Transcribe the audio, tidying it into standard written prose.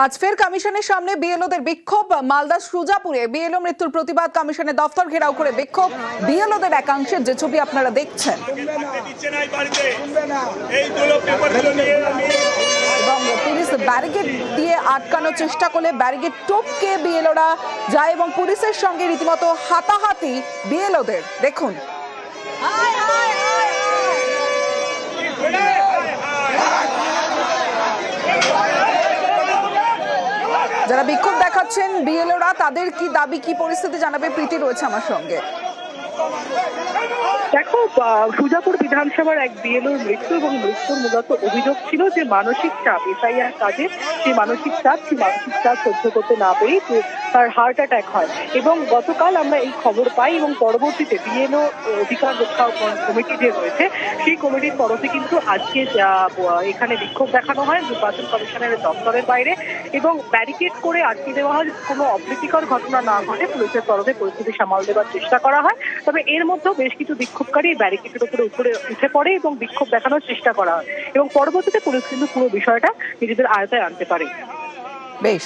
আজ ফের কমিশনের সামনে বিএলওদের বিক্ষোভ। মালদা সুজাপুরে বিএলও মৃত্যুর প্রতিবাদ কমিশনের দফতর ঘেরাও করে বিক্ষোভ বিএলওদের একাংশের, যে ছবি আপনারা দেখছেন। এবং পুলিশ ব্যারিকেড দিয়ে আটকানোর চেষ্টা করলে ব্যারিকেড টপকে বিএলওরা যায় এবং পুলিশের সঙ্গে রীতিমতো হাতাহাতি বিএলওদের। দেখুন, যারা বিক্ষোভ দেখাচ্ছেন বিএলওরা, তাদের কি দাবি, কি পরিস্থিতি জানাবে প্রীতি রয়েছে আমার সঙ্গে। দেখো, সুজাপুর বিধানসভার এক বিএলওর মৃত্যু এবং মৃত্যুর মূলত অভিযোগ ছিল যে মানসিক চাপ, এসআইআর কাজে সেই মানসিক চাপ সহ্য করতে না পেরে তার হার্ট অ্যাটাক হয়। এবং গতকাল আমরা এই খবর পাই এবং পরবর্তীতে বিএলও অধিকার রক্ষা কমিটি যে রয়েছে সেই কমিটির তরফে কিন্তু আজকে এখানে বিক্ষোভ দেখানো হয় নির্বাচন কমিশনের দপ্তরের বাইরে এবং ব্যারিকেড করে আটকে দেওয়া হয়। কোনো অপ্রীতিকর ঘটনা না ঘটে পুলিশের তরফে পরিস্থিতি সামাল দেওয়ার চেষ্টা করা হয়। তবে এর মধ্যেও বেশ কিছু বিক্ষোভকারী ব্যারিকেডের উপরে উঠে পড়ে এবং বিক্ষোভ দেখানোর চেষ্টা করা হয় এবং পরবর্তীতে পুলিশ কিন্তু পুরো বিষয়টা নিজেদের আয়ত্তায় আনতে পারে। বেশ।